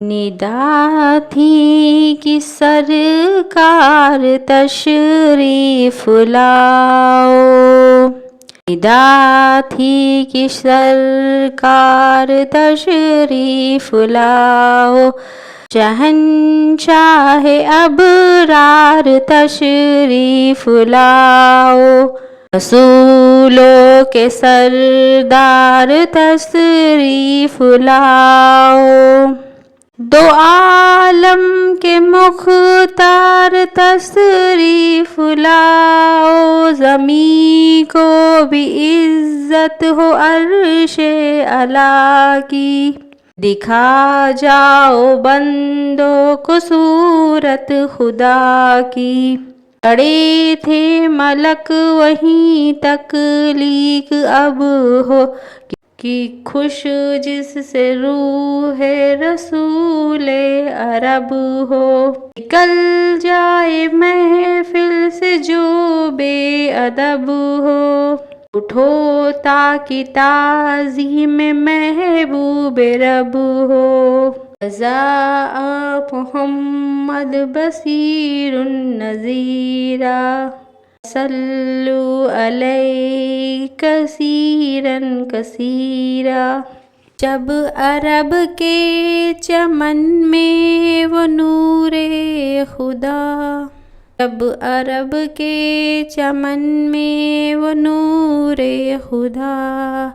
ندا تھی کہ سرکار تشریف لاؤ، ندا تھی کہ سرکار تشریف لاؤ، شہنشاہ ابرار تشریف لاؤ، رسولوں کے سردار تشریف لاؤ، دو عالم کے مختار تشریف لاؤ، زمین کو بھی عزت ہو عرش اعلیٰ کی، دکھا جاؤ بندوں کو صورت خدا کی، کھڑے تھے ملک وہیں تخلیق اب ہو کہ خوش جس سے روح رسول عرب ہو، نکل جائے محفل سے جو بے ادب ہو، اٹھو تاکہ تعظیم محبوب رب ہو، جزاء محمد بشیر نذیرا، صلوا علیہ کثیرا کثیرا۔ جب عرب کے چمن میں وہ نور خدا، جب عرب کے چمن میں وہ نور خدا،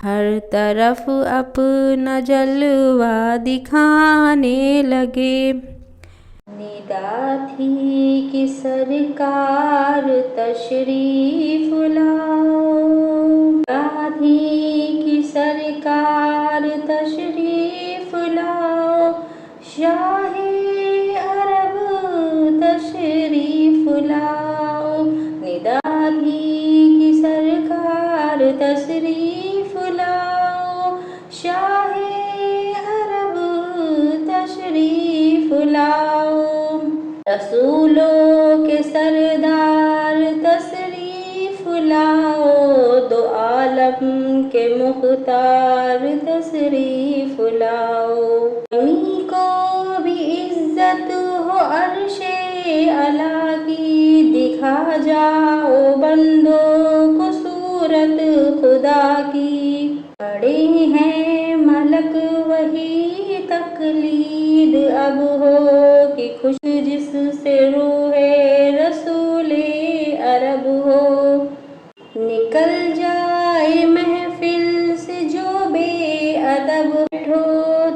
ہر طرف اپنا جلوہ دکھانے لگے، ندا تھی کہ سرکار تشریف لاؤ، ندا تھی کہ سرکار تشریف لاؤ، شاہ عرب تشریف لاؤ، ندا تھی کہ سرکار تشریف لاؤ، شاہ عرب تشریف لاؤ، رسولوں کے سردار تشریف لاؤ، دو عالم کے مختار تشریف لاؤ، زمین کو بھی عزت ہو عرش اعلیٰ کی، دکھا جاؤ بندوں کو صورت خدا کی، کھڑے ہیں ملک وہی تقلید اب ہو کہ خوش جس سے روح رسول عرب ہو، نکل جائے محفل سے جو بے ادب، اٹھو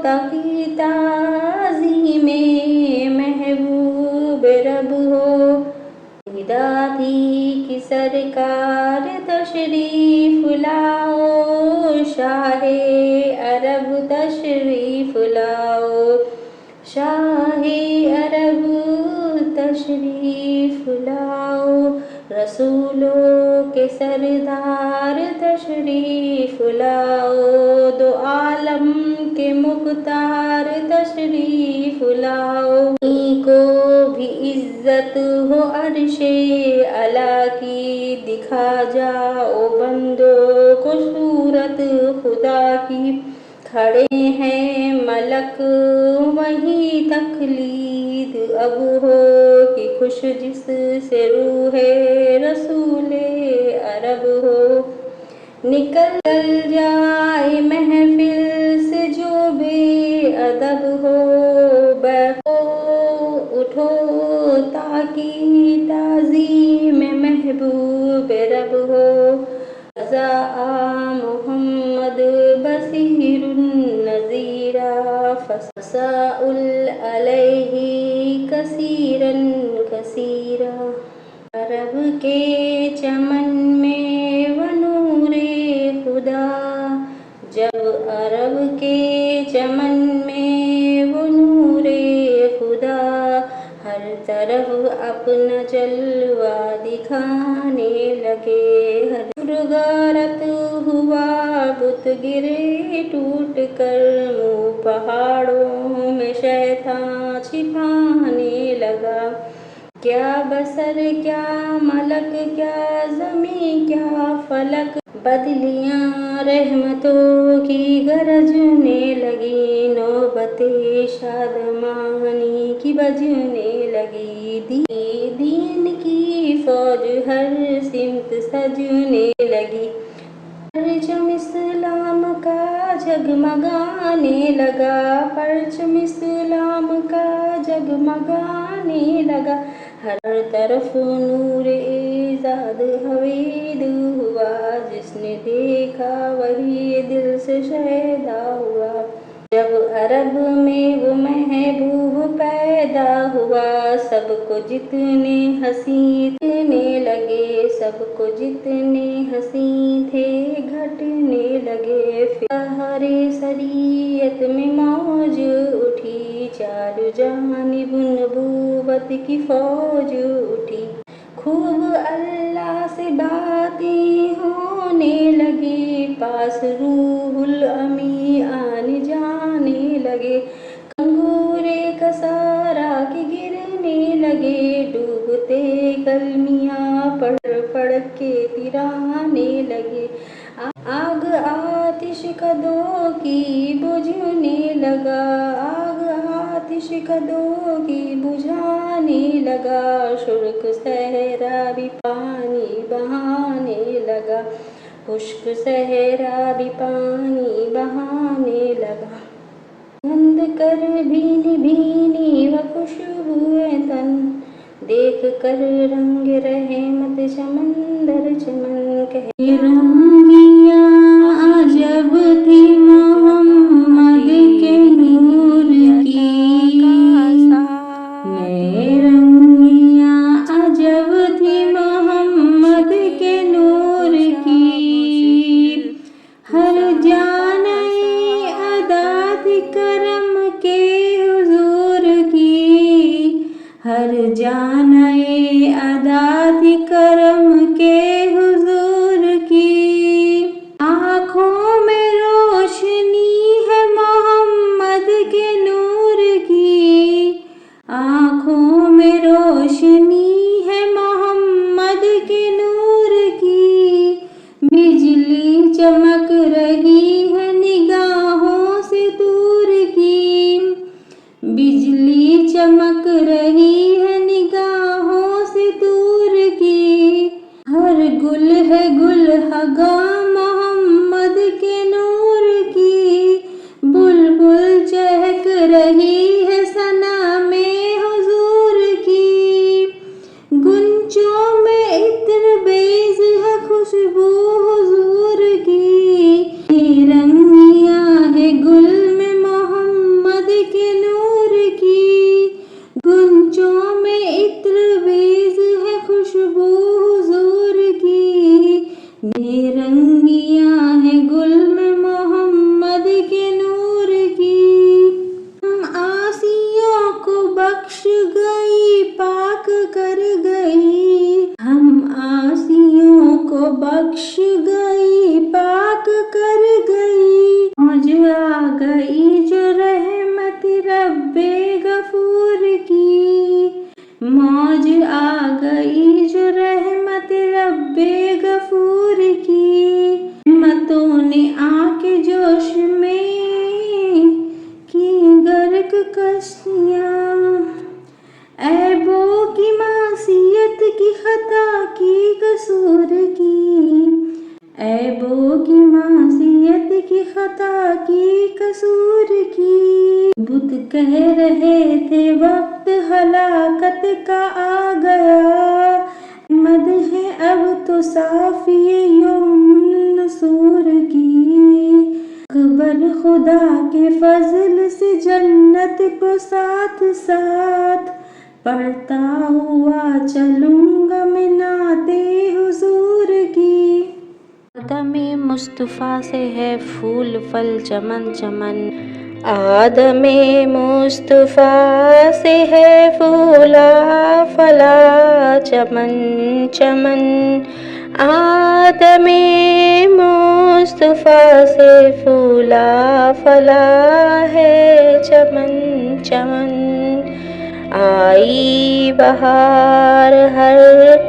تاکہ تعظیم محبوب رب ہو، ندا تھی کہ سرکار تشریف لاؤ، شاہ عرب تشریف لاؤ، شاہ عرب تشریف لاؤ، رسولوں کے سردار تشریف لاؤ، دو عالم کے مختار تشریف لاؤ، زمین کو بھی عزت ہو عرش اعلیٰ کی، دکھا جاؤ بندوں کو صورت خدا کی، کھڑے ہیں ملک وہیں تخلید اب ہو کہ خوش جس سے روح رسول عرب ہو، نکل جائے محفل سے جو بے ادب ہو، بیٹھو اٹھو تاکہ تعظیم محبوب رب ہو، جزاء محمد بشیر نذیرا، فصلوا علیہ کثیرا کثیرا۔ عرب کے چمن میں وہ نور خدا، جب عرب کے چمن میں وہ نور خدا، ہر طرف اپنا جلوہ دکھانے لگے، ہر غارت ہوا بت گرے ٹوٹ کر، منہ پہاڑوں میں شیطان چھپانے لگا، کیا بصر کیا ملک کیا زمین کیا فلک، بدلیاں رحمتوں کی گرجنے لگی، نوبت شادمانی کی بجنے لگی، دین کی فوج ہر سمت سجنے لگی، پرچم اسلام کا جگمگانے لگا، پرچم اسلام کا جگمگانے لگا، ہر طرف نور ایجاد ہوید ہوا، جس نے دیکھا وہی دل سے شیدا ہوا، جب عرب میں وہ محبوب پیدا ہوا، سب کو جتنے حسین اتنے لگے، سب کو جتنے حسین تھے گھٹنے لگے، فہر شریعت میں موج اٹھی، چاروں جانب نبوت کی فوج اٹھی، خوب اللہ سے باتیں ہونے لگی، پاس روح الامین آنے جانے لگے، کنگورے کسارا کے گرنے لگے، ڈوبتے کلمیاں پڑھ پڑھ کے ترانے لگے، آگ آتش قدوں کی بجھنے لگا، آگ آتش قدوں کی بجھانے لگا، شرق صحرا بھی پانی بہانے لگا، خشک صحرا بھی پانی بہانے لگا، گند کر بھینی بھینی و خوشبوئے تن، دیکھ کر رنگ رحمت چمن در چمن، کہے رنگیاں عجب تھی محمد کے نور کی، نئے رنگیاں عجب تھی محمد کے نور کی، ہر جانے ادا تھی کرم کے حضور کی، ہر جانے ادا تھی کرم کے حضور کی، آنکھوں میں روشنی ہے محمد کے نور کی، آنکھوں میں روشنی ہے محمد کے نور کی، بجلی چمک رہی ہے نگاہوں سے دور کی، بجلی چمک رہی ہے نگاہوں سے دور کی، ہر گل ہے گل ہگا محمد کے نور کی، بلبل چہک رہی ہے ثنا میں حضور کی، گنچوں میں عطر بیز ہے خوشبو حضور کی، رنگیاں ہے گل میں محمد کے نور کی، گنچوں میں عطر بیز ہے خوشبو حضور کی، رنگیاں ہے گل میں محمد کے نور کی، ہم عاصیوں کو بخش گئی پاک کر گئی، ہم عاصیوں کو بخش گئی پاک کر گئی، موج آ گئی جو رحمت رب غفور کی، موج آ گئی جو رحمت رب غفور کی، رحمتوں نے آ کے جوش میں کی غرق کشتیاں، عیبوں کی معصیت کی خطا کی قصور کی، عیبوں کی معصیت کی خطا کی قصور کی، بت کہہ رہے تھے وقت ہلاکت کا آ گیا، مد ہے اب تو صافی یوم النصور کی، اکبر خدا کے فضل سے جنت کو ساتھ ساتھ پڑھتا ہوا چلوں گا میں نعت حضور کی، آدم مصطفیٰ سے ہے پھول پھل چمن چمن، آدم مصطفیٰ سے ہے پھولا پھلا چمن چمن، آدم مصطفیٰ سے پھولا پھلا ہے چمن چمن، آئی بہار ہر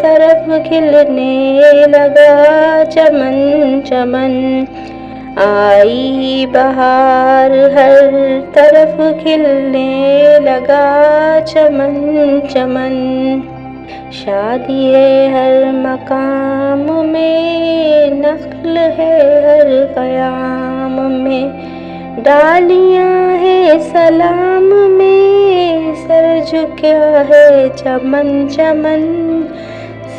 طرف کھلنے لگا چمن چمن، آئی بہار ہر طرف کھلنے لگا چمن چمن، شادی ہے ہر مقام میں، نخل ہے ہر قیام میں، ڈالیاں ہیں سلام میں، سر جھکا ہے چمن چمن،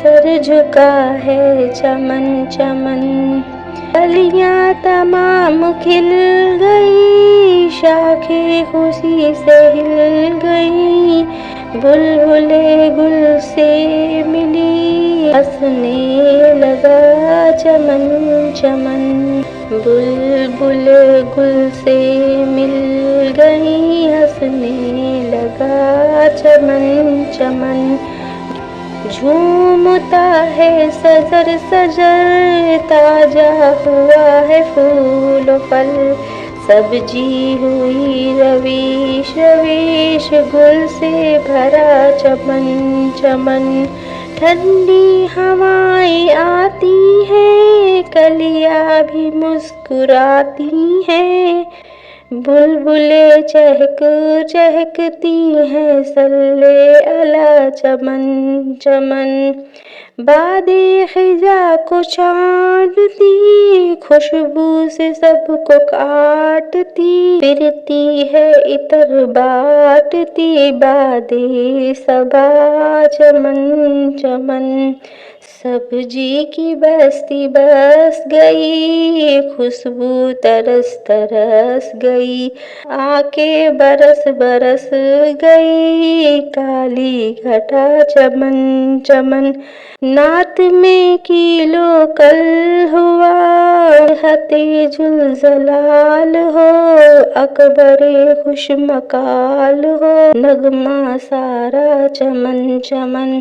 سر جھکا ہے چمن چمن، کلیاں تمام کھل گئی، شاخیں خوشی سے ہل گئی، بلبلے گل سے ملی، ہنسنے لگا چمن چمن، بلبل گل سے مل گئی، ہنسنے لگا چمن چمن، جھومتا ہے سجر سجر، تازہ ہوا ہے پھول و پھل، سبزی ہوئی رویش رویش، گل سے بھرا چمن چمن، ٹھنڈی ہوائیں آتی ہیں، کلیاں بھی مسکراتی ہیں، بلبلیں چہک چہکتی ہیں، صلی علی چمن چمن، باد خزاں کو چھانٹتی، خوشبو سے سب کو کاٹتی، پھرتی ہے عطر بانٹتی، باد صبا چمن چمن، سبزی کی بستی بس گئی، خوشبو ترس ترس گئی، آ کے برس برس گئی، کالی گھٹا چمن چمن، نعت میں کیلو کل ہوا، ہتے زلزلال ہو، اکبر خوش مقال ہو، نغمہ سارا چمن چمن،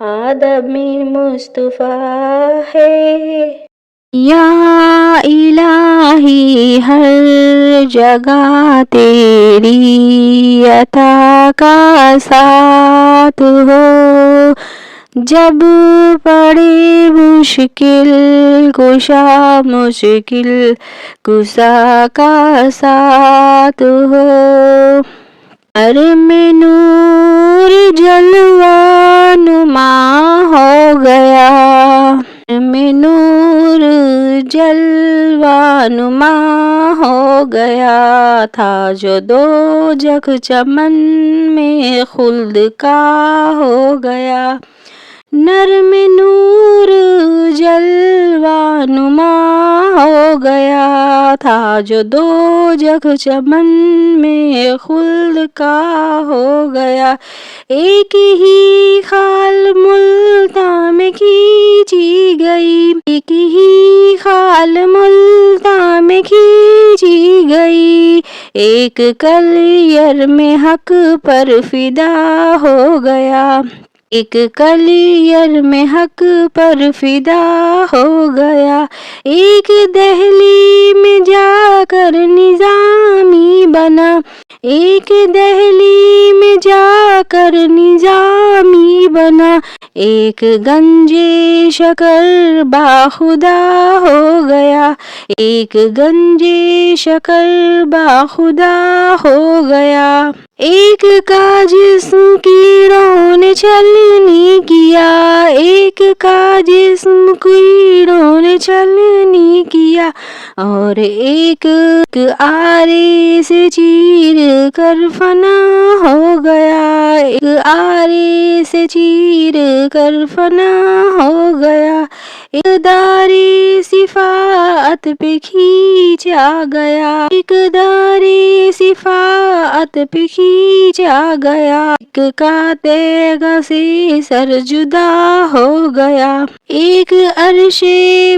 آدم مصطفیٰ ہے، یا الہی ہر جگہ تیری عطا کا ساتھ ہو، جب پڑے مشکل کشا مشکل کشا کا ساتھ ہو، ہر میں نور جلوہ نما ہو گیا، میں نور جلوہ نما ہو گیا، تھا جو دوزخ چمن میں خلد کا ہو گیا، نرم نور جلوہ نما ہو گیا، تھا جو دوزخ چمن میں خلد کا ہو گیا، ایک ہی خال ملتاں میں کھینچی گئی، ایک ہی خال ملتاں میں کھینچی گئی، ایک کلیر میں حق پر فدا ہو گیا، ایک کلیر میں حق پر فدا ہو گیا، ایک دہلی میں جا کر نظامی بنا، ایک دہلی میں جا کر نظامی بنا، ایک گنج شکر باخدا ہو گیا، ایک گنج شکر باخدا ہو گیا، ایک کا جسم کیڑوں نے چھلنی کیا، ایک کا جسم کیڑوں نے چھلنی کیا، اور ایک آرے سے چیر کر فنا ہو گیا، ایک آرے سے چیر کر فنا ہو گیا، اقدار صفات پہ کھینچا گیا، اقدار صفات پہ کھینچا گیا، ایک کا تیغ سے سر جدا ہو گیا، ایک عرش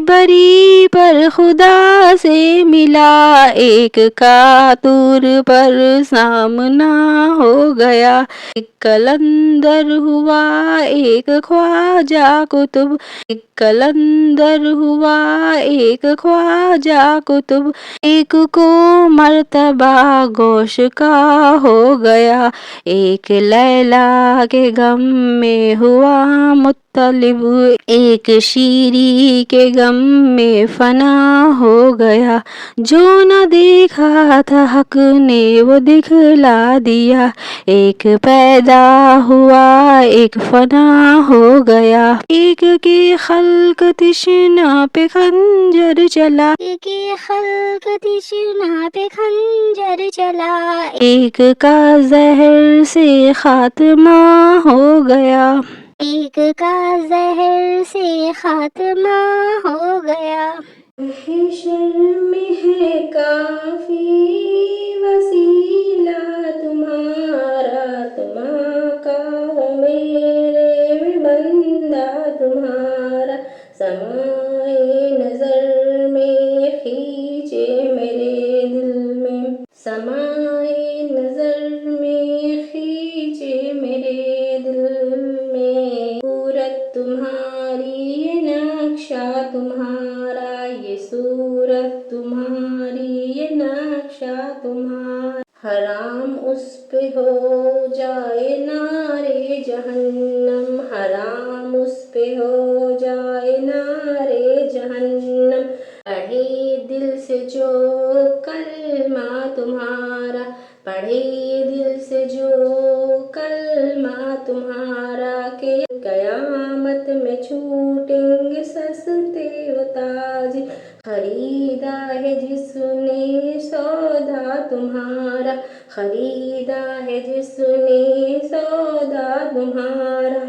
بری پر خدا سے ملا، ایک کا طور پر سامنا ہو گیا، ایک قلندر ہوا ایک خواجہ قطب، ایک قلندر ہوا ایک خواجہ قطب، ایک کو مرتبہ گوش کا ہو گیا، ایک لیلا کے غم میں ہوا طلب ایک شیری کے غم میں فنا ہو گیا، جو نہ دیکھا تھا حق نے وہ دکھلا دیا، ایک پیدا ہوا ایک فنا ہو گیا، ایک کی خلق تشنا پہ خنجر چلا، ایک کی خلق تشنا پہ خنجر چلا، ایک کا زہر سے خاتمہ ہو گیا، ایک کا زہر سے خاتمہ ہو گیا، محشر میں ہے کافی وسیلہ تمہارا، کا ہو میرے میں بندہ تمہارا، سمائے نظر میں کھینچے میرے دل میں، سمائے نظر میں کھینچے میرے دل میں، صورت تمہاری یہ نقشہ تمہارا، یہ صورت تمہاری یہ نقشہ تمہارا، حرام اس پہ ہو جائے نارے جہنم، حرام اس پہ ہو جائے نارے جہنم، پڑھے دل سے جو کلمہ تمہارا، پڑھے دل سے جو کلمہ تمہارا، کہ قیامت میں چھوٹیں گے سستے و تاج، خریدا ہے جس نے سودا تمہارا، خریدا ہے جس نے سودا تمہارا،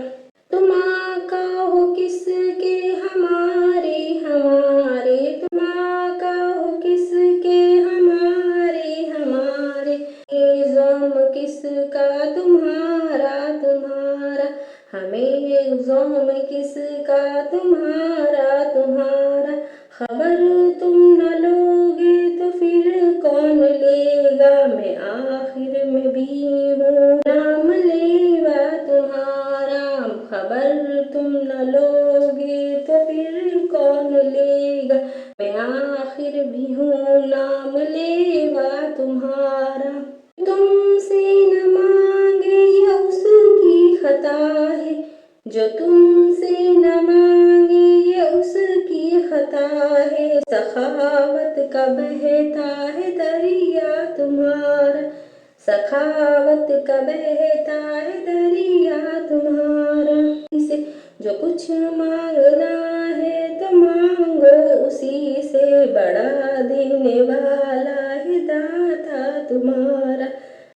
تم آقا ہو کس کے ہمارے ہمارے، تم آقا ہو کس کے ہمارے ہمارے، زوم کس کا تمہارا تمہارا، ہمیں زوم کس کا تمہارا تمہارا، خبر تم نہ لوگے تو پھر کون لے گا، میں آخر میں بھی ہوں نام لیوا تمہارا، خبر تم نہ لوگے تو پھر کون لے گا، میں آخر بھی ہوں نام لیوا تمہارا، تم سے نہ مانگے یہ اس کی خطا ہے، جو تم سے نہ مانگے یہ اس کی خطا ہے، سخاوت کا بہتا ہے دریا تمہارا، سخاوت کا بہتا ہے دریا تمہارا، اسے جو کچھ مانگنا ہے تو مانگو اسی سے، بڑا دینے والا ہے داتا تمہارا،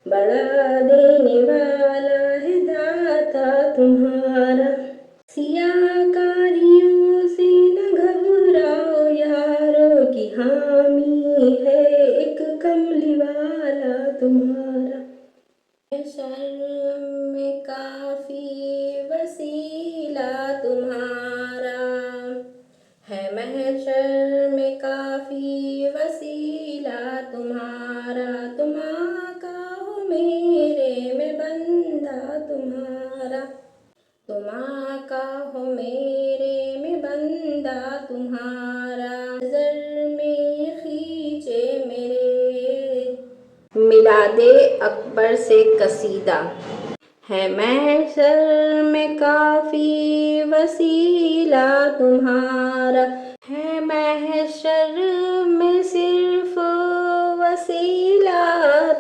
بڑا دینے والا ہے داتا تمہارا، سیاہ کاریوں سے نہ گھبراؤ یارو، کی حامی ہے ایک کملی والا تمہارا، محشر میں کافی وسیلہ تمہارا، ہے محشر میں کافی وسیلہ تمہارا، تم آقا ہو میرے میں بندہ تمہارا، تم آقا ہو میرے میں بندہ تمہارا، نظر میں کھینچے میرے، میلاد اکبر سے قصیدہ، ہے محشر میں کافی وسیلہ تمہارا، ہے محشر میں صرف وسیلہ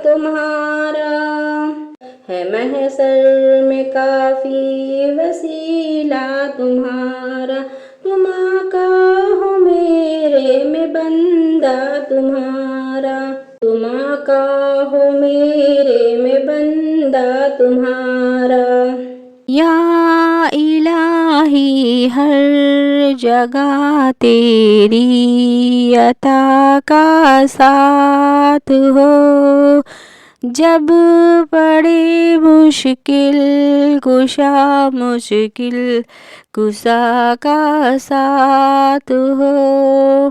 تمہارا، ہے محشر میں کافی وسیلہ تمہارا، تم آقا ہو میرے میں بندہ تمہارا، تم آقا ہو میرے میں بندہ تمہارا، یا الہی ہر جگہ تیری عطا کا ساتھ ہو، جب پڑے مشکل کشا مشکل کشا کا ساتھ ہو،